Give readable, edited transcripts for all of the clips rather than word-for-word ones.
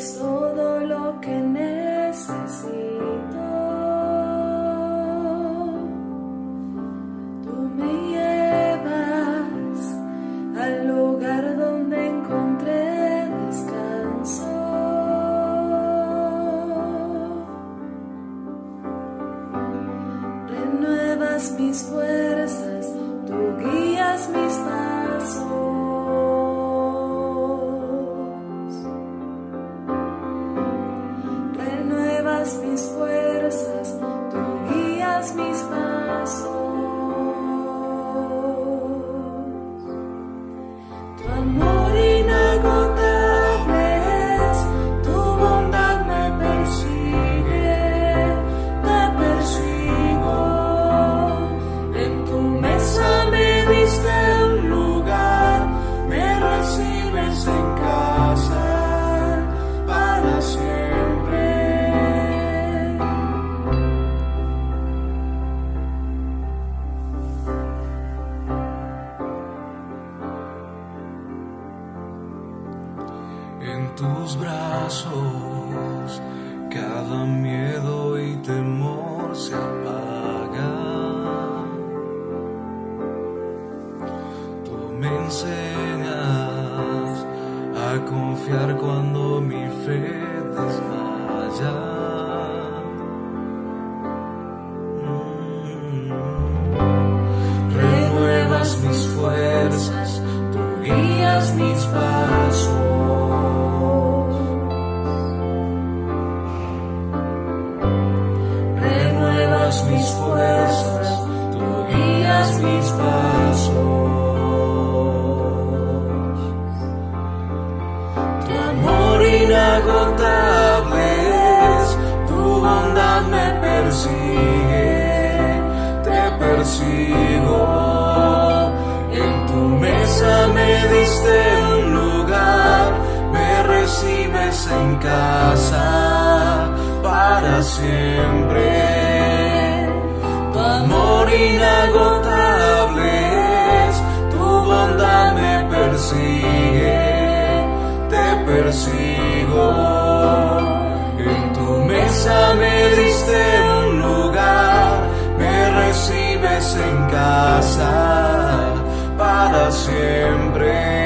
eres todo lo que necesito. Tú me llevas al lugar donde encontré descanso. Renuevas mis fuerzas, tú guías mis pasos. Renuevas mis fuerzas, tú guías mis pasos. Tu amor inagotable es, tu bondad me persigue, te persigo. En tu mesa me diste un lugar, me recibes en casa para siempre. En tus brazos cada miedo y temor se apaga. Tú me enseñas a confiar cuando mi fe desmaya. Renuevas mis fuerzas, tú guías mis pasos. Renuevas mis fuerzas, tú guías mis pasos. Tu amor inagotable es, tu bondad me persigue, te persigo. En tu mesa me diste un lugar, me recibes en casa para siempre. Tu amor inagotable es, tu bondad me persigue, te persigo. En tu mesa me diste un lugar, me recibes en casa para siempre.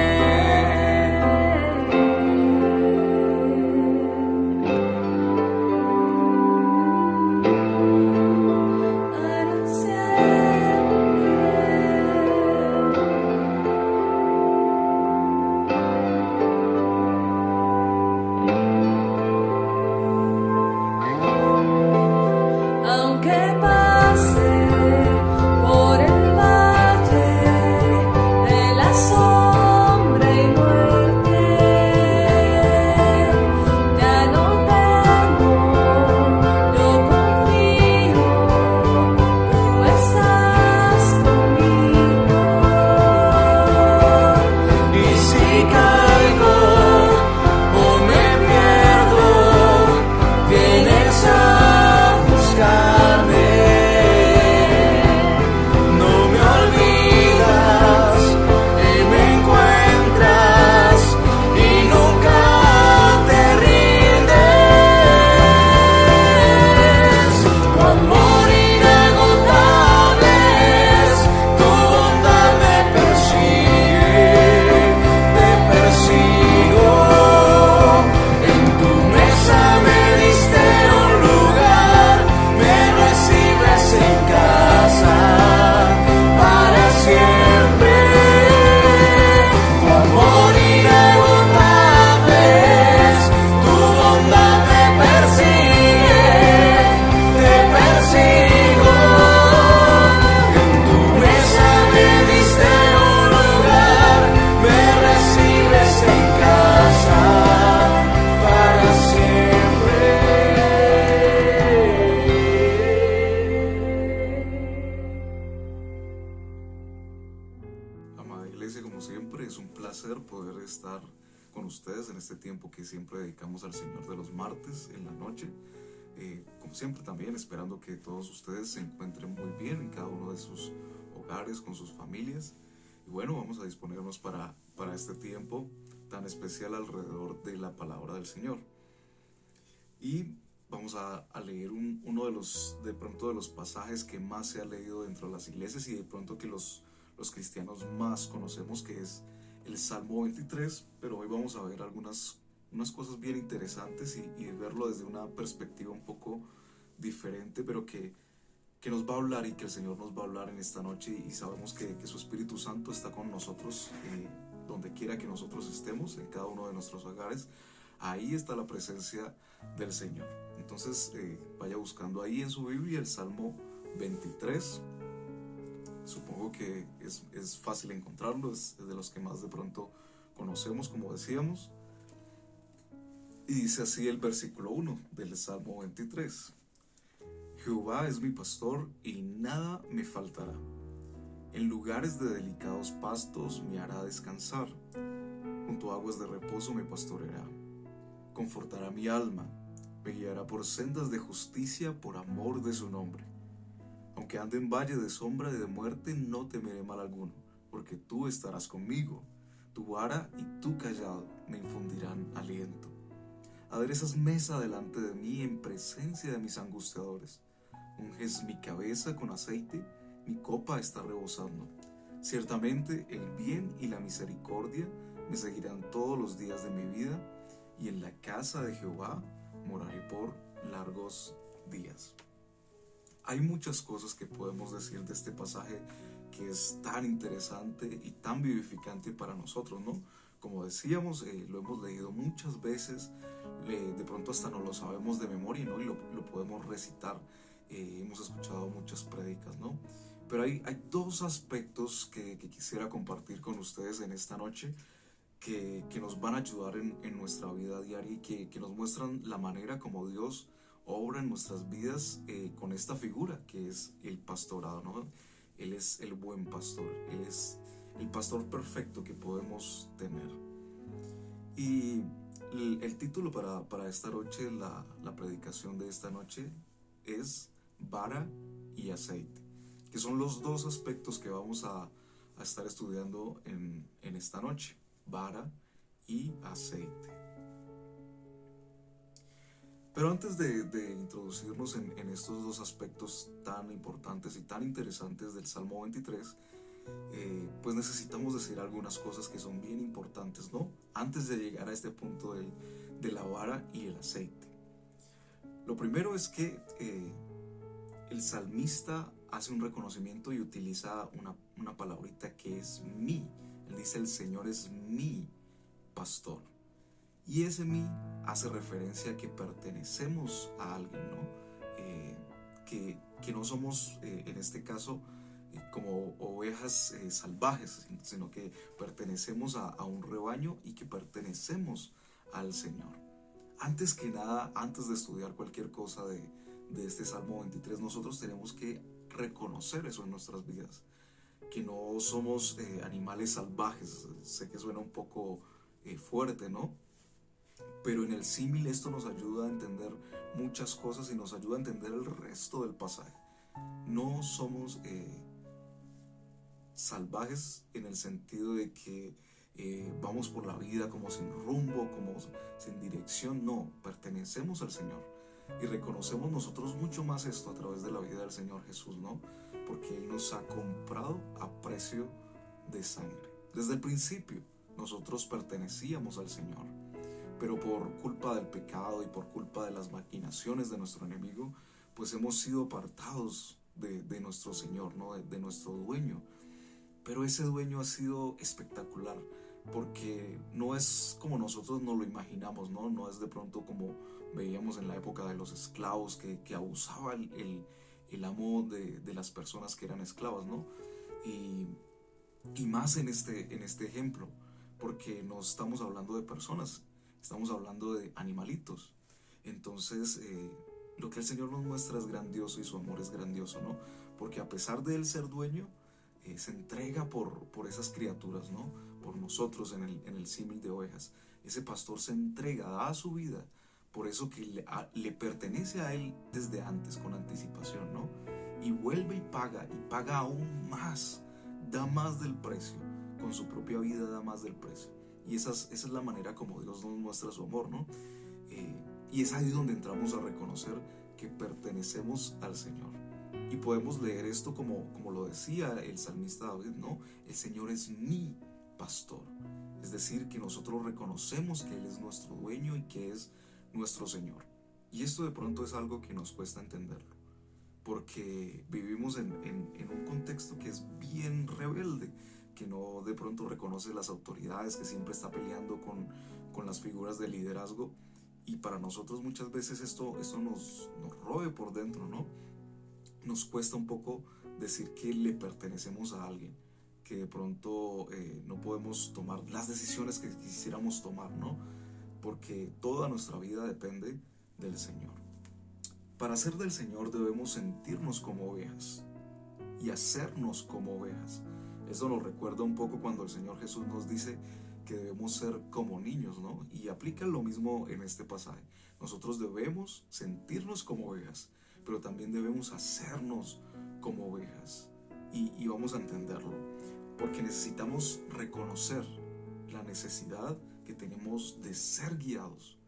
Aunque pase por el valle de la sombra y muerte, ya no temo, yo confío, tú estás conmigo. Y si caigo o me pierdo, vienes a buscarme. No me olvidas y me encuentras y nunca te rindes. Tu amor inagotable es, tu bondad me persigue, te persigo. En tu mesa me diste un lugar, me recibes en casa para siempre. Tu amor inagotable es, tu bondad me persigue, te persigo. En tu mesa me diste un lugar, me recibes en casa para siempre. Amada Iglesia, como siempre, es un placer poder estar con ustedes en este tiempo que siempre dedicamos al Señor de los martes en la noche. Como siempre, también esperando que todos ustedes se encuentren muy bien en cada uno de sus hogares, con sus familias. Y bueno, vamos a disponernos para este tiempo tan especial alrededor de la palabra del Señor. Y vamos a leer uno de pronto de los pasajes que más se ha leído dentro de las iglesias y de pronto que los cristianos más conocemos, que es el Salmo 23, pero hoy vamos a ver unas cosas bien interesantes y verlo desde una perspectiva un poco diferente, pero que nos va a hablar y que el Señor nos va a hablar en esta noche, y sabemos que su Espíritu Santo está con nosotros donde quiera que nosotros estemos, en cada uno de nuestros hogares. Ahí está la presencia del Señor. Entonces vaya buscando ahí en su Biblia el Salmo 23. Supongo que es fácil encontrarlo, es de los que más de pronto conocemos, como decíamos. Y dice así el versículo 1 del Salmo 23. Jehová es mi pastor y nada me faltará. En lugares de delicados pastos me hará descansar. Junto a aguas de reposo me pastoreará. Confortará mi alma. Me guiará por sendas de justicia por amor de su nombre. Aunque ande en valle de sombra y de muerte, no temeré mal alguno, porque tú estarás conmigo. Tu vara y tu cayado me infundirán aliento. Aderezas mesa delante de mí en presencia de mis angustiadores. Unges mi cabeza con aceite, mi copa está rebosando. Ciertamente el bien y la misericordia me seguirán todos los días de mi vida, y en la casa de Jehová moraré por largos días. Hay muchas cosas que podemos decir de este pasaje que es tan interesante y tan vivificante para nosotros, ¿no? Como decíamos, lo hemos leído muchas veces, de pronto hasta no lo sabemos de memoria, ¿no? Y lo podemos recitar, hemos escuchado muchas prédicas, ¿no? Pero hay dos aspectos que quisiera compartir con ustedes en esta noche que nos van a ayudar en nuestra vida diaria y que nos muestran la manera como Dios obra en nuestras vidas con esta figura que es el pastorado, ¿no? Él es el buen pastor, Él es el pastor perfecto que podemos tener. Y el título para esta noche, la predicación de esta noche, es vara y aceite, que son los dos aspectos que vamos a estar estudiando en esta noche, vara y aceite. Pero antes de introducirnos en estos dos aspectos tan importantes y tan interesantes del Salmo 23, pues necesitamos decir algunas cosas que son bien importantes, ¿no? Antes de llegar a este punto de la vara y el aceite. Lo primero es que el salmista hace un reconocimiento y utiliza una palabrita que es mi. Él dice: el Señor es mi pastor. Y ese mí hace referencia a que pertenecemos a alguien, ¿no? Que no somos, en este caso, como ovejas salvajes, sino que pertenecemos a un rebaño y que pertenecemos al Señor. Antes que nada, antes de estudiar cualquier cosa de este Salmo 23, nosotros tenemos que reconocer eso en nuestras vidas, que no somos animales salvajes. Sé que suena un poco fuerte, ¿no? Pero en el símil esto nos ayuda a entender muchas cosas y nos ayuda a entender el resto del pasaje. No somos salvajes en el sentido de que vamos por la vida como sin rumbo, como sin dirección. No, pertenecemos al Señor y reconocemos nosotros mucho más esto a través de la vida del Señor Jesús, ¿no? Porque Él nos ha comprado a precio de sangre. Desde el principio nosotros pertenecíamos al Señor, pero por culpa del pecado y por culpa de las maquinaciones de nuestro enemigo, pues hemos sido apartados de nuestro Señor, ¿no? De nuestro dueño. Pero ese dueño ha sido espectacular, porque no es como nosotros nos lo imaginamos, ¿no? No es de pronto como veíamos en la época de los esclavos, que abusaba el amo de las personas que eran esclavas, ¿no? Y más en este ejemplo, porque no estamos hablando de personas, estamos hablando de animalitos. Entonces lo que el Señor nos muestra es grandioso y su amor es grandioso, ¿no? Porque a pesar de Él ser dueño, se entrega por esas criaturas, ¿no? Por nosotros en el símil de ovejas. Ese pastor se entrega, da su vida, por eso que le pertenece a Él desde antes, con anticipación, ¿no? Y vuelve y paga aún más, da más del precio, con su propia vida da más del precio. Y esa es la manera como Dios nos muestra su amor, ¿no? Y es ahí donde entramos a reconocer que pertenecemos al Señor. Y podemos leer esto como lo decía el salmista David, ¿no? El Señor es mi pastor. Es decir, que nosotros reconocemos que Él es nuestro dueño y que es nuestro Señor. Y esto de pronto es algo que nos cuesta entenderlo, porque vivimos en un contexto que es bien rebelde, que no de pronto reconoce las autoridades, que siempre está peleando con las figuras de liderazgo. Y para nosotros muchas veces esto nos robe por dentro, ¿no? Nos cuesta un poco decir que le pertenecemos a alguien, que de pronto no podemos tomar las decisiones que quisiéramos tomar, ¿no? Porque toda nuestra vida depende del Señor. Para ser del Señor debemos sentirnos como ovejas y hacernos como ovejas. Eso nos recuerda un poco cuando el Señor Jesús nos dice que debemos ser como niños, ¿no? Y aplica lo mismo en este pasaje. Nosotros debemos sentirnos como ovejas, pero también debemos hacernos como ovejas. Y vamos a entenderlo, porque necesitamos reconocer la necesidad que tenemos de ser guiados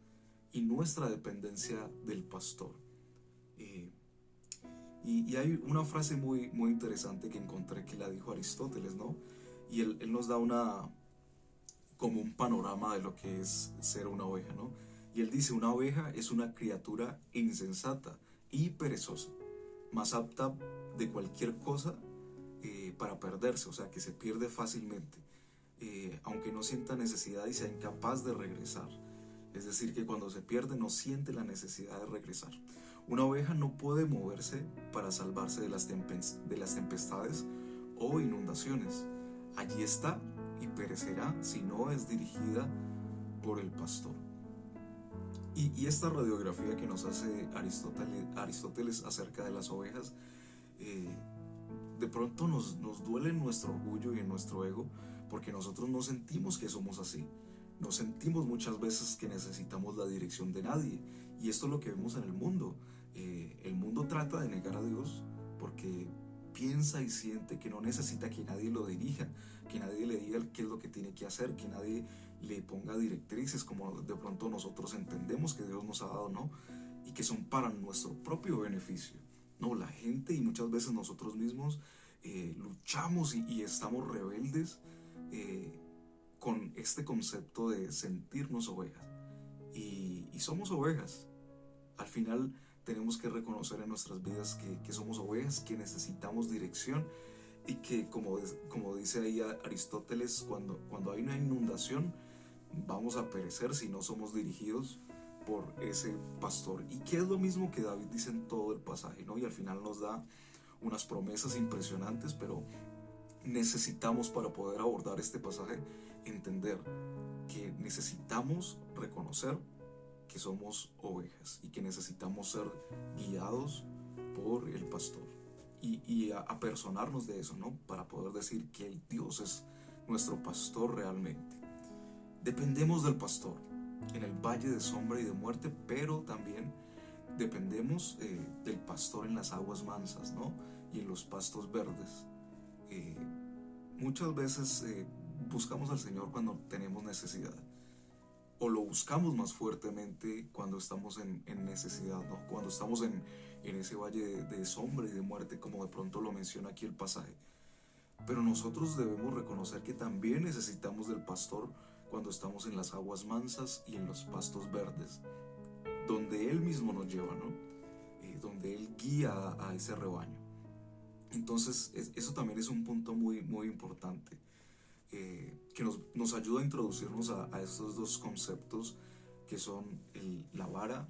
y nuestra dependencia del pastor. Y hay una frase muy interesante que encontré que la dijo Aristóteles, ¿no? Y él nos da como un panorama de lo que es ser una oveja, ¿no? Y él dice: una oveja es una criatura insensata y perezosa, más apta de cualquier cosa para perderse, o sea, que se pierde fácilmente, aunque no sienta necesidad y sea incapaz de regresar. Es decir, que cuando se pierde no siente la necesidad de regresar. Una oveja no puede moverse para salvarse de las tempestades o inundaciones. Allí está y perecerá si no es dirigida por el pastor. Y esta radiografía que nos hace Aristóteles acerca de las ovejas, de pronto nos duele en nuestro orgullo y en nuestro ego, porque nosotros no sentimos que somos así. No sentimos muchas veces que necesitamos la dirección de nadie. Y esto es lo que vemos en el mundo. El mundo trata de negar a Dios porque piensa y siente que no necesita que nadie lo dirija, que nadie le diga qué es lo que tiene que hacer, que nadie le ponga directrices como de pronto nosotros entendemos que Dios nos ha dado, ¿no? Y que son para nuestro propio beneficio. No, la gente y muchas veces nosotros mismos luchamos y estamos rebeldes con este concepto de sentirnos ovejas. Y somos ovejas. Al final tenemos que reconocer en nuestras vidas que somos ovejas, que necesitamos dirección y que, como dice ahí Aristóteles, cuando hay una inundación vamos a perecer si no somos dirigidos por ese pastor. Y que es lo mismo que David dice en todo el pasaje, ¿no? Y al final nos da unas promesas impresionantes, pero necesitamos, para poder abordar este pasaje, entender que necesitamos reconocer que somos ovejas y que necesitamos ser guiados por el pastor y apersonarnos de eso, ¿no? Para poder decir que el Dios es nuestro pastor realmente. Dependemos del pastor en el valle de sombra y de muerte, pero también dependemos del pastor en las aguas mansas, ¿no? Y en los pastos verdes. Muchas veces buscamos al Señor cuando tenemos necesidad, o lo buscamos más fuertemente cuando estamos en necesidad, ¿no? Cuando estamos en ese valle de sombra y de muerte, como de pronto lo menciona aquí el pasaje. Pero nosotros debemos reconocer que también necesitamos del pastor cuando estamos en las aguas mansas y en los pastos verdes, donde Él mismo nos lleva, ¿no? Donde Él guía a ese rebaño. Entonces eso también es un punto muy importante, que nos ayuda a introducirnos a estos dos conceptos que son la vara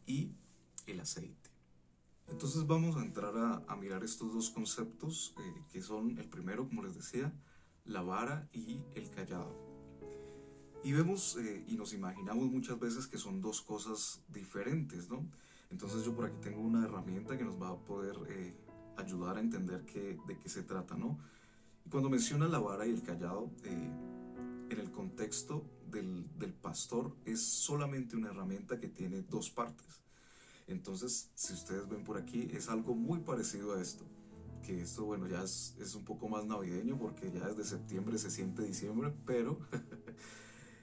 y el aceite. Entonces vamos a entrar a mirar estos dos conceptos, que son el primero, como les decía, la vara y el cayado. Y vemos y nos imaginamos muchas veces que son dos cosas diferentes, ¿no? Entonces yo por aquí tengo una herramienta que nos va a poder ayudar a entender de qué se trata, ¿no? Y cuando menciona la vara y el cayado, en el contexto del pastor, es solamente una herramienta que tiene dos partes. Entonces, si ustedes ven por aquí, es algo muy parecido a esto. Que esto, bueno, ya es un poco más navideño porque ya desde septiembre se siente diciembre, pero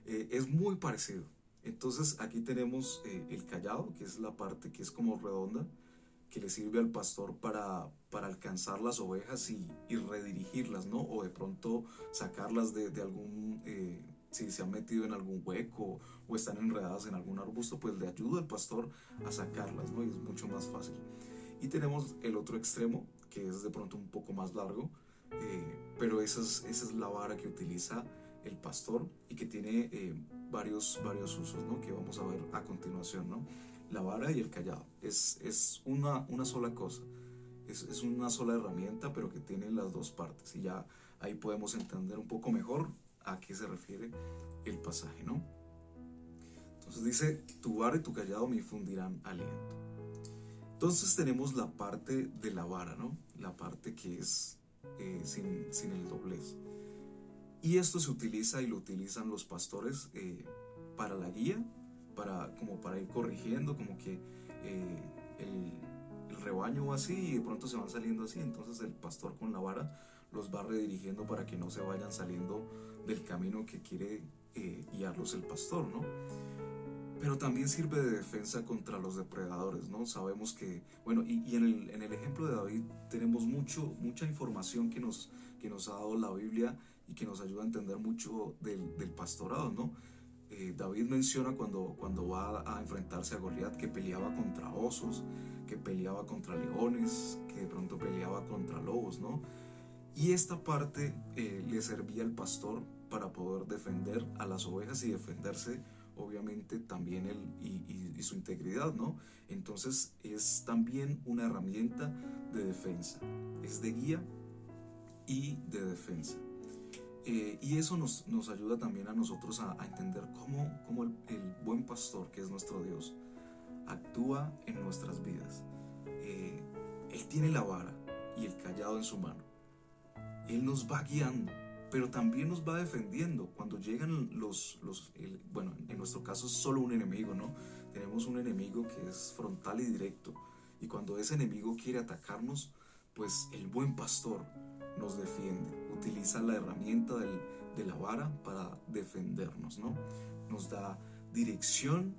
es muy parecido. Entonces aquí tenemos el cayado, que es la parte que es como redonda, que le sirve al pastor para alcanzar las ovejas y redirigirlas, ¿no? O de pronto sacarlas de algún, si se han metido en algún hueco o están enredadas en algún arbusto, pues le ayuda al pastor a sacarlas, ¿no? Y es mucho más fácil. Y tenemos el otro extremo, que es de pronto un poco más largo, pero esa es la vara que utiliza el pastor y que tiene varios usos, ¿no? Que vamos a ver a continuación, ¿no? La vara y el callado es una sola cosa, es una sola herramienta, pero que tiene las dos partes. Y ya ahí podemos entender un poco mejor a qué se refiere el pasaje, ¿no? Entonces dice, tu vara y tu callado me infundirán aliento. Entonces tenemos la parte de la vara, ¿no? La parte que es sin el doblez. Y esto se utiliza y lo utilizan los pastores para la guía, como para ir corrigiendo, como que el rebaño va así y de pronto se van saliendo así. Entonces el pastor con la vara los va redirigiendo para que no se vayan saliendo del camino que quiere guiarlos el pastor, ¿no? Pero también sirve de defensa contra los depredadores, ¿no? Sabemos que, bueno, y en el ejemplo de David tenemos mucha información que nos ha dado la Biblia y que nos ayuda a entender mucho del pastorado, ¿no? David menciona cuando va a enfrentarse a Goliat que peleaba contra osos, que peleaba contra leones, que de pronto peleaba contra lobos, ¿no? Y esta parte le servía al pastor para poder defender a las ovejas y defenderse obviamente también él y su integridad, ¿no? Entonces es también una herramienta de defensa, es de guía y de defensa. Y eso nos ayuda también a nosotros a entender cómo el buen pastor, que es nuestro Dios, actúa en nuestras vidas. Él tiene la vara y el cayado en su mano. Él nos va guiando, pero también nos va defendiendo cuando llegan bueno, en nuestro caso es solo un enemigo, ¿no? Tenemos un enemigo que es frontal y directo, y cuando ese enemigo quiere atacarnos, pues el buen pastor nos defiende, utiliza la herramienta de la vara para defendernos, ¿no? Nos da dirección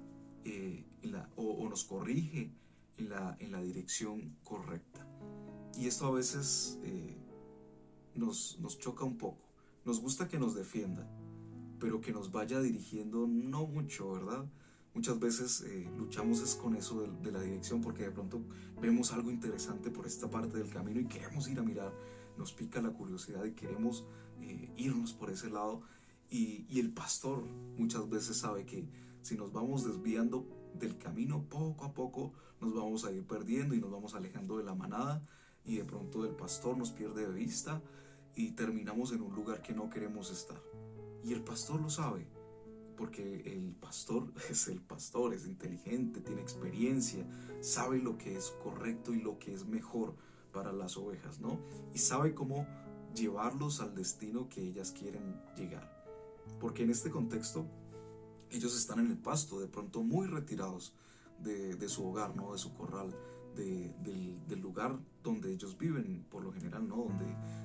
o nos corrige en la dirección correcta. Y esto a veces nos choca un poco. Nos gusta que nos defienda, pero que nos vaya dirigiendo no mucho, ¿verdad? Muchas veces luchamos es con eso de la dirección, porque de pronto vemos algo interesante por esta parte del camino y queremos ir a mirar, nos pica la curiosidad y queremos irnos por ese lado. Y el pastor muchas veces sabe que si nos vamos desviando del camino, poco a poco nos vamos a ir perdiendo y nos vamos alejando de la manada, y de pronto el pastor nos pierde de vista y terminamos en un lugar que no queremos estar. Y el pastor lo sabe, porque el pastor es inteligente, tiene experiencia, sabe lo que es correcto y lo que es mejor para las ovejas, ¿no? Y sabe cómo llevarlos al destino que ellas quieren llegar. Porque en este contexto, ellos están en el pasto, de pronto muy retirados de su hogar, ¿no? De su corral, del lugar donde ellos viven por lo general, ¿no?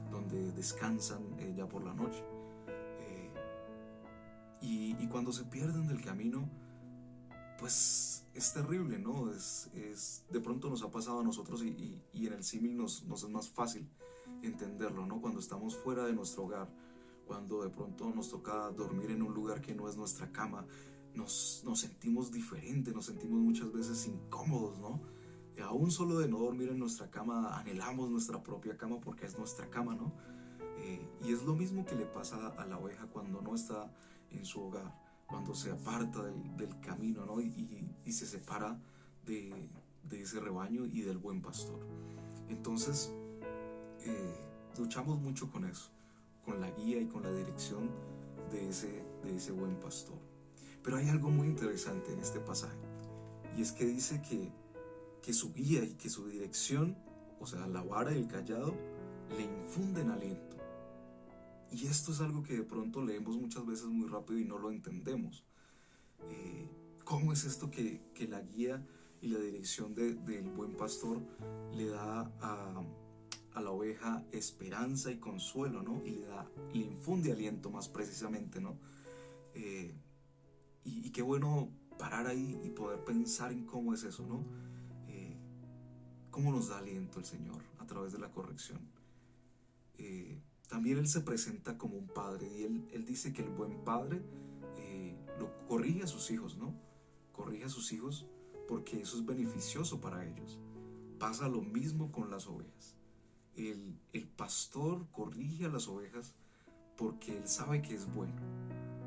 Donde descansan ya por la noche. Y cuando se pierden del camino, pues es terrible, ¿no? De pronto nos ha pasado a nosotros y en el símil nos es más fácil entenderlo, ¿no? Cuando estamos fuera de nuestro hogar, cuando de pronto nos toca dormir en un lugar que no es nuestra cama, nos sentimos diferentes, nos sentimos muchas veces incómodos, ¿no? Aún solo de no dormir en nuestra cama, anhelamos nuestra propia cama porque es nuestra cama, ¿no? Y es lo mismo que le pasa a la oveja cuando no está en su hogar, cuando se aparta del camino, ¿no? Y se separa de ese rebaño y del buen pastor. Entonces, luchamos mucho con eso, con la guía y con la dirección de ese buen pastor. Pero hay algo muy interesante en este pasaje, y es que dice que su guía y que su dirección, o sea, la vara y el cayado, le infunden aliento. Y esto es algo que de pronto leemos muchas veces muy rápido y no lo entendemos. ¿Cómo es esto que la guía y la dirección del buen pastor le da a la oveja esperanza y consuelo, ¿no? Y le infunde aliento más precisamente, ¿no? Y qué bueno parar ahí y poder pensar en cómo es eso, ¿no? Cómo nos da aliento el Señor a través de la corrección. También Él se presenta como un padre, y Él dice que el buen padre lo corrige a sus hijos, ¿no? Corrige a sus hijos porque eso es beneficioso para ellos. Pasa lo mismo con las ovejas. El pastor corrige a las ovejas porque Él sabe que es bueno,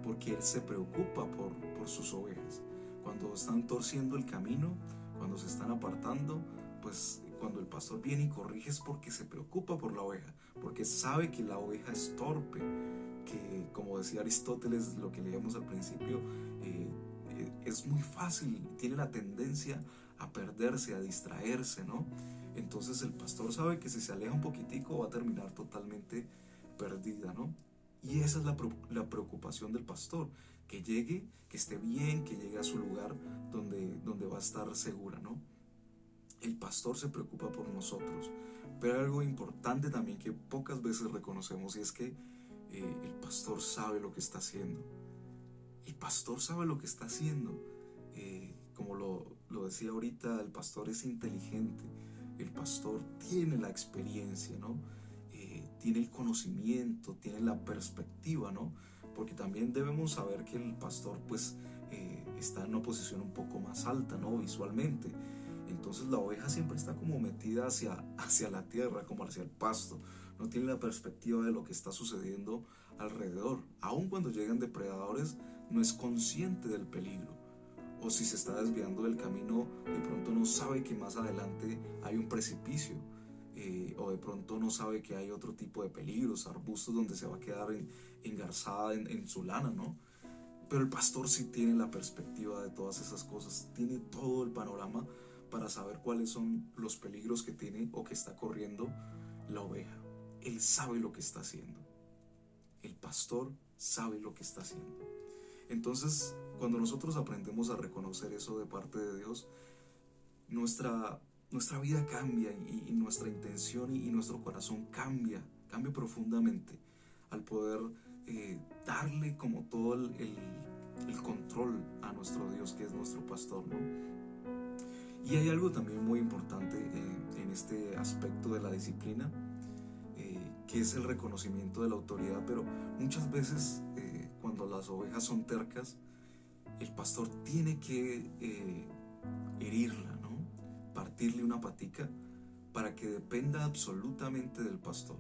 porque Él se preocupa por sus ovejas. Cuando están torciendo el camino, cuando se están apartando, pues cuando el pastor viene y corrige es porque se preocupa por la oveja, porque sabe que la oveja es torpe, que como decía Aristóteles, lo que leíamos al principio, es muy fácil, tiene la tendencia a perderse, a distraerse, ¿no? Entonces el pastor sabe que si se aleja un poquitico va a terminar totalmente perdida, ¿no? Y esa es la preocupación del pastor, que llegue, que esté bien, que llegue a su lugar donde va a estar segura, ¿no? El pastor se preocupa por nosotros, pero hay algo importante también que pocas veces reconocemos, y es que el pastor sabe lo que está haciendo. El pastor sabe lo que está haciendo. Como lo decía ahorita, el pastor es inteligente, el pastor tiene la experiencia, ¿no? Tiene el conocimiento, tiene la perspectiva, ¿no? Porque también debemos saber que el pastor pues está en una posición un poco más alta, ¿no? Visualmente. Entonces la oveja siempre está como metida hacia la tierra, como hacia el pasto. No tiene la perspectiva de lo que está sucediendo alrededor. Aun cuando llegan depredadores, no es consciente del peligro. O si se está desviando del camino, de pronto no sabe que más adelante hay un precipicio. O de pronto no sabe que hay otro tipo de peligros, arbustos donde se va a quedar engarzada en su lana, ¿no? Pero el pastor sí tiene la perspectiva de todas esas cosas, tiene todo el panorama para saber cuáles son los peligros que tiene o que está corriendo la oveja. Él sabe lo que está haciendo. El pastor sabe lo que está haciendo. Entonces, cuando nosotros aprendemos a reconocer eso de parte de Dios, nuestra vida cambia, y nuestra intención y nuestro corazón cambia profundamente al poder darle como todo el control a nuestro Dios, que es nuestro pastor, ¿no? Y hay algo también muy importante en este aspecto de la disciplina, que es el reconocimiento de la autoridad. Pero muchas veces cuando las ovejas son tercas, el pastor tiene que herirla, ¿no? Partirle una patica para que dependa absolutamente del pastor.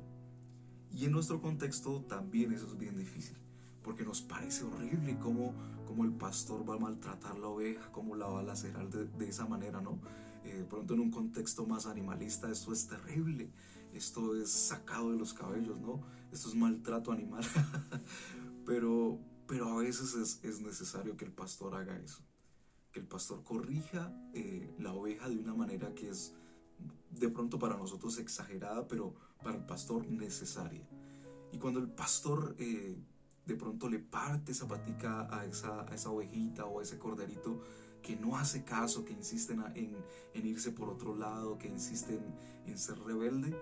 Y en nuestro contexto también eso es bien difícil, porque nos parece horrible cómo el pastor va a maltratar la oveja, cómo la va a lacerar de esa manera, ¿no? De pronto en un contexto más animalista esto es terrible, esto es sacado de los cabellos, ¿no? Esto es maltrato animal. pero a veces es necesario que el pastor haga eso, que el pastor corrija la oveja de una manera que es de pronto para nosotros exagerada, pero para el pastor necesaria. Y cuando el pastor de pronto le parte esa patica a esa ovejita o a ese corderito que no hace caso, que insiste en irse por otro lado, que insiste en ser rebelde,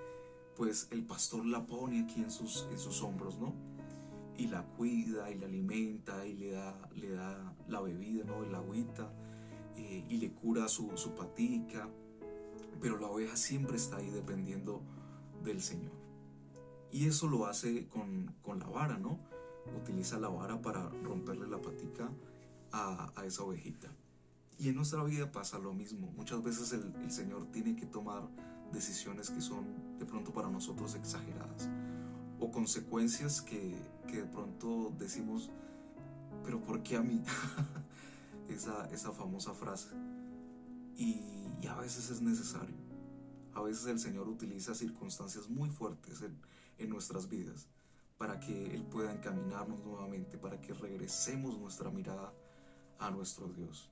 pues el pastor la pone aquí en sus hombros, ¿no? Y la cuida y la alimenta y le da la bebida, ¿no? El agüita, y le cura su patica. Pero la oveja siempre está ahí dependiendo del Señor. Y eso lo hace con la vara, ¿no? Utiliza la vara para romperle la patica a esa ovejita. Y en nuestra vida pasa lo mismo. Muchas veces el Señor tiene que tomar decisiones que son de pronto para nosotros exageradas, o consecuencias que de pronto decimos, pero ¿por qué a mí? esa famosa frase. Y a veces es necesario. A veces el Señor utiliza circunstancias muy fuertes en nuestras vidas para que Él pueda encaminarnos nuevamente, para que regresemos nuestra mirada a nuestro Dios.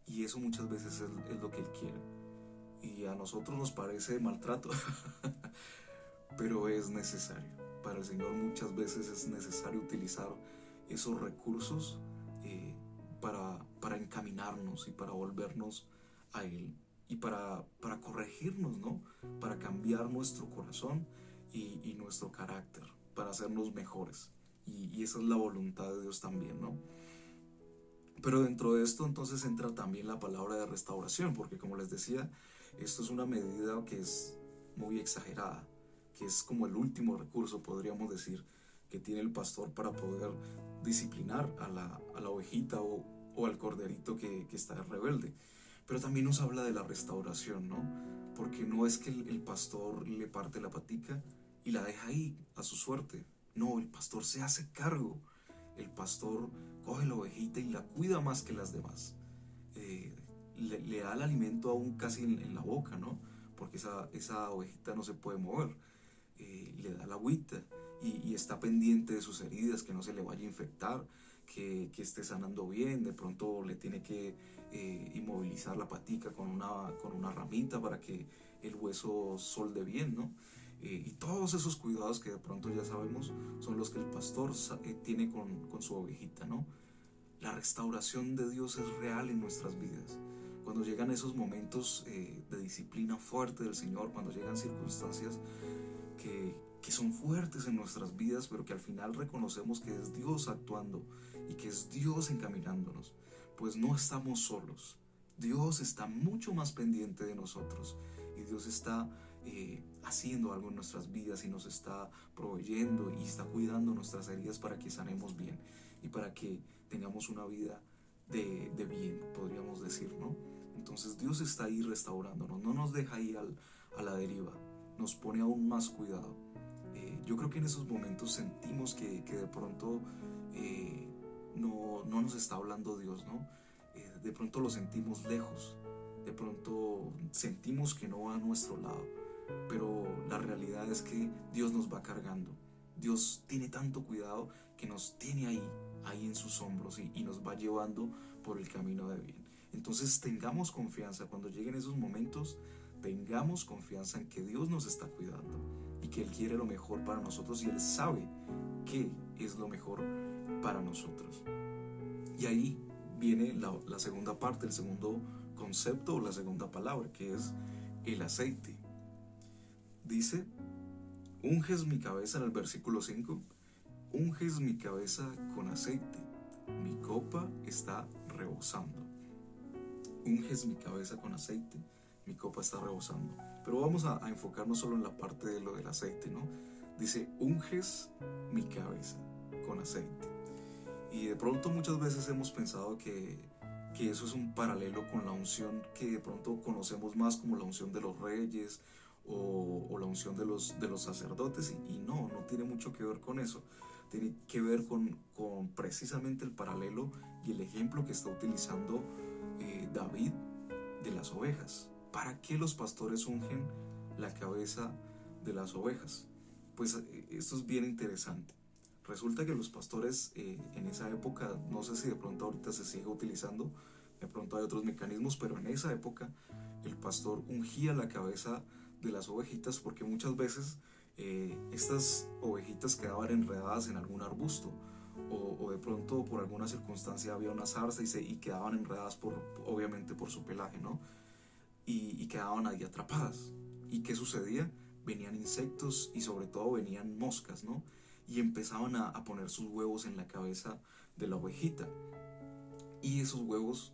Y eso muchas veces es lo que Él quiere. Y a nosotros nos parece maltrato, pero es necesario. Para el Señor muchas veces es necesario utilizar esos recursos para encaminarnos y para volvernos a Él, y para corregirnos, ¿no? Para cambiar nuestro corazón y nuestro carácter, para hacernos mejores. Y esa es la voluntad de Dios también, ¿no? Pero dentro de esto entonces entra también la palabra de restauración, porque como les decía, esto es una medida que es muy exagerada, que es como el último recurso, podríamos decir, que tiene el pastor para poder disciplinar a la ovejita o al corderito que está rebelde. Pero también nos habla de la restauración, ¿no? Porque no es que el pastor le parte la patica y la deja ahí a su suerte. No, el pastor se hace cargo. El pastor coge la ovejita y la cuida más que las demás. Eh, le da el alimento aún casi en la boca, ¿no? Porque esa ovejita no se puede mover. Le da la agüita y está pendiente de sus heridas, que no se le vaya a infectar, que esté sanando bien. De pronto le tiene que inmovilizar la patica con una ramita para que el hueso solde bien, ¿no? Y todos esos cuidados que de pronto ya sabemos son los que el pastor tiene con su ovejita, ¿no? La restauración de Dios es real en nuestras vidas. Cuando llegan esos momentos de disciplina fuerte del Señor, cuando llegan circunstancias que son fuertes en nuestras vidas, pero que al final reconocemos que es Dios actuando y que es Dios encaminándonos, pues no estamos solos. Dios está mucho más pendiente de nosotros y Dios está haciendo algo en nuestras vidas y nos está proveyendo y está cuidando nuestras heridas para que sanemos bien y para que tengamos una vida de bien, podríamos decir, ¿no? Entonces Dios está ahí restaurándonos, no nos deja ahí a la deriva, nos pone aún más cuidado. Yo creo que en esos momentos sentimos que de pronto no nos está hablando Dios, ¿no? De pronto lo sentimos lejos, de pronto sentimos que no va a nuestro lado, pero la realidad es que Dios nos va cargando. Dios tiene tanto cuidado que nos tiene ahí en sus hombros y nos va llevando por el camino de bien. Entonces tengamos confianza cuando lleguen esos momentos, tengamos confianza en que Dios nos está cuidando y que Él quiere lo mejor para nosotros y Él sabe qué es lo mejor para nosotros. Y ahí viene la segunda parte, el segundo concepto o la segunda palabra, que es el aceite. Dice, unges mi cabeza en el versículo 5, unges mi cabeza con aceite, mi copa está rebosando. Unges mi cabeza con aceite, mi copa está rebosando. Pero vamos a enfocarnos solo en la parte de lo del aceite, ¿no? Dice, unges mi cabeza con aceite. Y de pronto muchas veces hemos pensado que eso es un paralelo con la unción que de pronto conocemos más como la unción de los reyes o la unción de los sacerdotes, y no tiene mucho que ver con eso. Tiene que ver con precisamente el paralelo y el ejemplo que está utilizando David de las ovejas. ¿Para qué los pastores ungen la cabeza de las ovejas? Pues esto es bien interesante. Resulta que los pastores en esa época, no sé si de pronto ahorita se sigue utilizando, de pronto hay otros mecanismos, pero en esa época el pastor ungía la cabeza de las ovejitas porque muchas veces estas ovejitas quedaban enredadas en algún arbusto o de pronto por alguna circunstancia había una zarza y quedaban enredadas obviamente por su pelaje, ¿no? Y quedaban ahí atrapadas. ¿Y qué sucedía? Venían insectos y sobre todo venían moscas, ¿no? Y empezaban a poner sus huevos en la cabeza de la ovejita. Y esos huevos,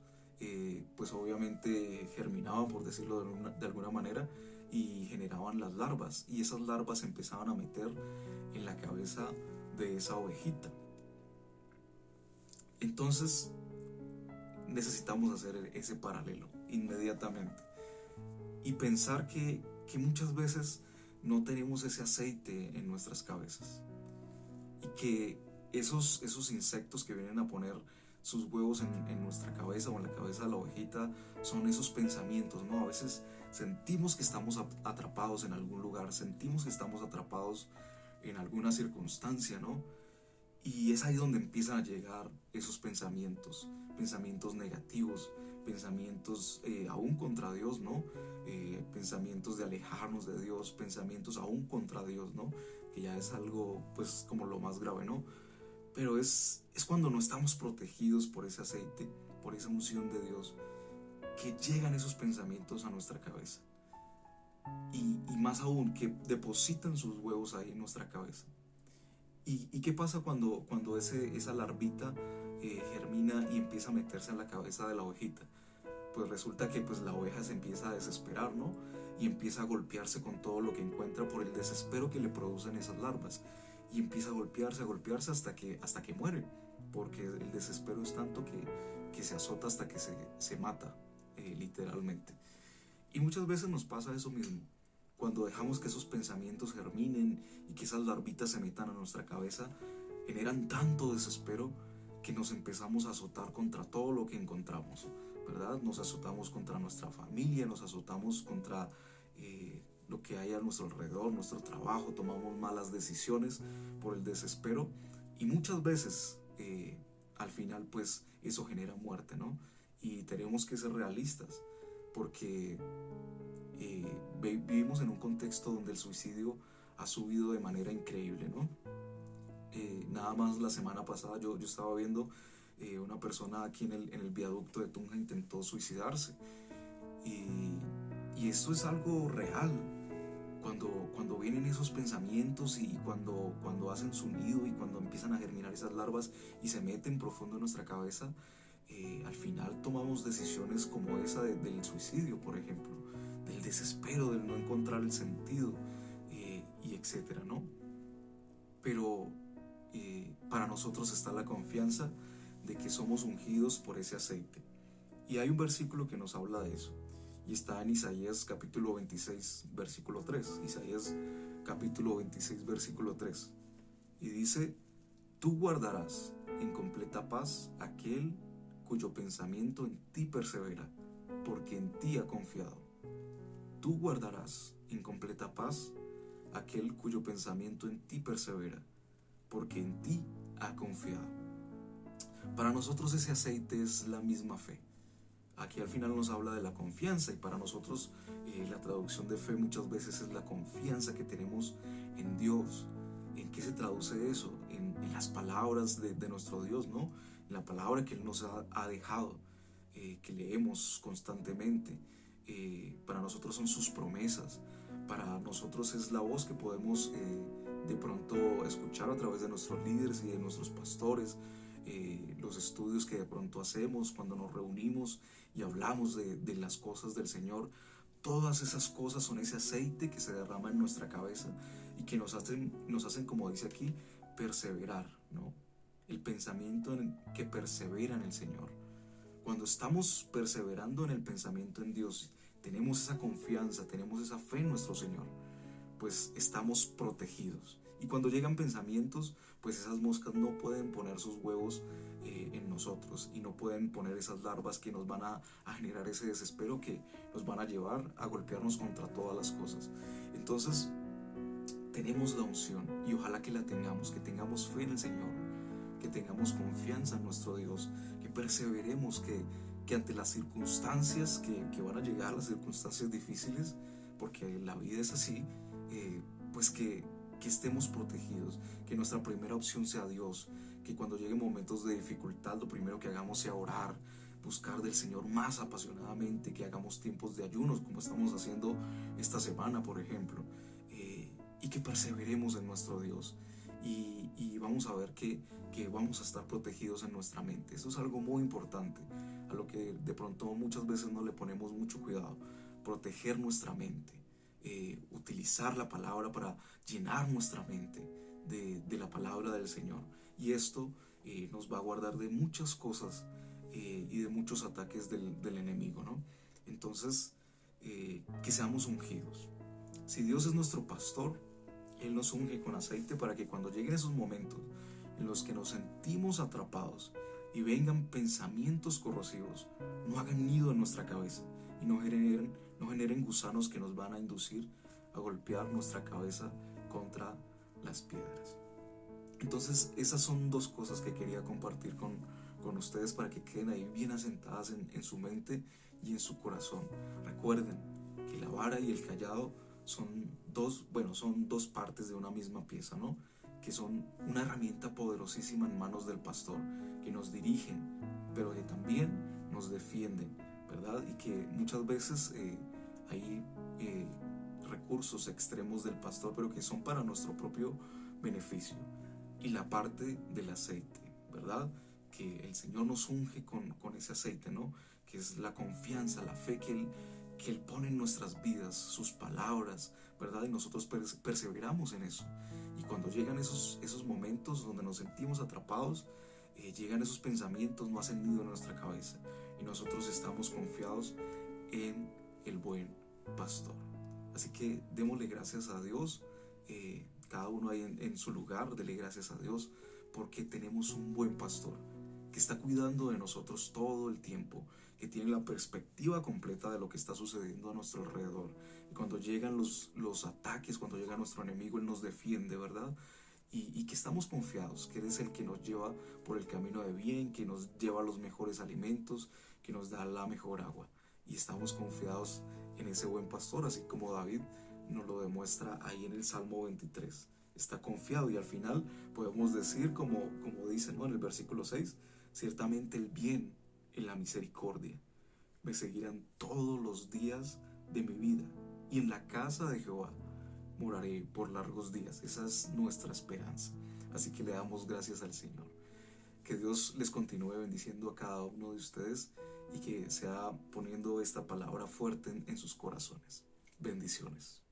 pues obviamente germinaban, por decirlo de alguna manera, y generaban las larvas. Y esas larvas se empezaban a meter en la cabeza de esa ovejita. Entonces, necesitamos hacer ese paralelo inmediatamente. Y pensar que muchas veces no tenemos ese aceite en nuestras cabezas. Y que esos insectos que vienen a poner sus huevos en nuestra cabeza o en la cabeza de la ovejita son esos pensamientos, ¿no? A veces sentimos que estamos atrapados en algún lugar, sentimos que estamos atrapados en alguna circunstancia, ¿no? Y es ahí donde empiezan a llegar esos pensamientos negativos, pensamientos aún contra Dios, ¿no? Pensamientos de alejarnos de Dios, pensamientos aún contra Dios, ¿no? Que ya es algo, pues, como lo más grave, ¿no? Pero es cuando no estamos protegidos por ese aceite, por esa unción de Dios, que llegan esos pensamientos a nuestra cabeza. Y más aún, que depositan sus huevos ahí en nuestra cabeza. ¿Y qué pasa cuando esa larvita germina y empieza a meterse en la cabeza de la ovejita. Pues resulta que pues la oveja se empieza a desesperar, ¿no? Y empieza a golpearse con todo lo que encuentra por el desespero que le producen esas larvas. Y empieza a golpearse hasta que muere, porque el desespero es tanto que se azota hasta que se mata, literalmente. Y muchas veces nos pasa eso mismo, cuando dejamos que esos pensamientos germinen y que esas larvitas se metan a nuestra cabeza, generan tanto desespero que nos empezamos a azotar contra todo lo que encontramos, ¿verdad? Nos azotamos contra nuestra familia, nos azotamos contra lo que hay a nuestro alrededor, nuestro trabajo, tomamos malas decisiones por el desespero y muchas veces al final pues eso genera muerte, ¿no? Y tenemos que ser realistas porque vivimos en un contexto donde el suicidio ha subido de manera increíble, ¿no? Nada más la semana pasada yo estaba viendo una persona aquí en el viaducto de Tunja intentó suicidarse y esto es algo real. Cuando vienen esos pensamientos y cuando hacen su nido y cuando empiezan a germinar esas larvas y se meten profundo en nuestra cabeza, al final tomamos decisiones como esa del suicidio, por ejemplo, del desespero, del no encontrar el sentido, y etcétera, ¿no? Pero para nosotros está la confianza de que somos ungidos por ese aceite. Y hay un versículo que nos habla de eso. Y está en Isaías capítulo 26, versículo 3. Isaías capítulo 26, versículo 3. Y dice: tú guardarás en completa paz aquel cuyo pensamiento en ti persevera, porque en ti ha confiado. Tú guardarás en completa paz aquel cuyo pensamiento en ti persevera, porque en ti ha confiado. Para nosotros ese aceite es la misma fe. Aquí al final nos habla de la confianza y para nosotros la traducción de fe muchas veces es la confianza que tenemos en Dios. ¿En qué se traduce eso? En las palabras de nuestro Dios, ¿no? En la palabra que Él nos ha dejado, que leemos constantemente. Para nosotros son sus promesas. Para nosotros es la voz que podemos de pronto escuchar a través de nuestros líderes y de nuestros pastores. Los estudios que de pronto hacemos cuando nos reunimos y hablamos de las cosas del Señor, todas esas cosas son ese aceite que se derrama en nuestra cabeza y que nos hacen, como dice aquí, perseverar, ¿no? El pensamiento que persevera en el Señor. Cuando estamos perseverando en el pensamiento en Dios, tenemos esa confianza, tenemos esa fe en nuestro Señor, pues estamos protegidos. Y cuando llegan pensamientos, pues esas moscas no pueden poner sus huevos en nosotros y no pueden poner esas larvas que nos van a generar ese desespero que nos van a llevar a golpearnos contra todas las cosas. Entonces, tenemos la unción y ojalá que la tengamos, que tengamos fe en el Señor, que tengamos confianza en nuestro Dios, que perseveremos, que ante las circunstancias que van a llegar, las circunstancias difíciles, porque la vida es así, pues que estemos protegidos, que nuestra primera opción sea Dios, que cuando lleguen momentos de dificultad lo primero que hagamos sea orar, buscar del Señor más apasionadamente, que hagamos tiempos de ayunos como estamos haciendo esta semana, por ejemplo, y que perseveremos en nuestro Dios y vamos a ver que vamos a estar protegidos en nuestra mente. Eso es algo muy importante, a lo que de pronto muchas veces no le ponemos mucho cuidado, proteger nuestra mente. Utilizar la palabra para llenar nuestra mente de la palabra del Señor, y esto nos va a guardar de muchas cosas y de muchos ataques del enemigo, ¿no? Entonces, que seamos ungidos. Si Dios es nuestro pastor, Él nos unge con aceite para que cuando lleguen esos momentos en los que nos sentimos atrapados y vengan pensamientos corrosivos, no hagan nido en nuestra cabeza y no generen gusanos que nos van a inducir a golpear nuestra cabeza contra las piedras. Entonces, esas son dos cosas que quería compartir con ustedes para que queden ahí bien asentadas en su mente y en su corazón. Recuerden que la vara y el cayado son dos partes de una misma pieza, ¿no? Que son una herramienta poderosísima en manos del pastor, que nos dirigen, pero que también nos defienden, ¿verdad? Y que muchas veces hay recursos extremos del pastor, pero que son para nuestro propio beneficio. Y la parte del aceite, ¿verdad? que el Señor nos unge con ese aceite, ¿no? Que es la confianza, la fe que Él pone en nuestras vidas, sus palabras, ¿verdad? Y nosotros perseveramos en eso. Y cuando llegan esos momentos donde nos sentimos atrapados, llegan esos pensamientos, no hacen nido en nuestra cabeza. Y nosotros estamos confiados en el buen pastor. Así que démosle gracias a Dios, cada uno ahí en su lugar, dele gracias a Dios, porque tenemos un buen pastor que está cuidando de nosotros todo el tiempo, que tiene la perspectiva completa de lo que está sucediendo a nuestro alrededor. Y cuando llegan los ataques, cuando llega nuestro enemigo, Él nos defiende, ¿verdad? Y que estamos confiados, que Él es el que nos lleva por el camino de bien, que nos lleva a los mejores alimentos, que nos da la mejor agua. Y estamos confiados en ese buen pastor, así como David nos lo demuestra ahí en el Salmo 23. Está confiado y al final podemos decir, como dice, ¿no? En el versículo 6, ciertamente el bien y la misericordia me seguirán todos los días de mi vida, y en la casa de Jehová moraré por largos días. Esa es nuestra esperanza. Así que le damos gracias al Señor. Que Dios les continúe bendiciendo a cada uno de ustedes y que sea poniendo esta palabra fuerte en sus corazones. Bendiciones.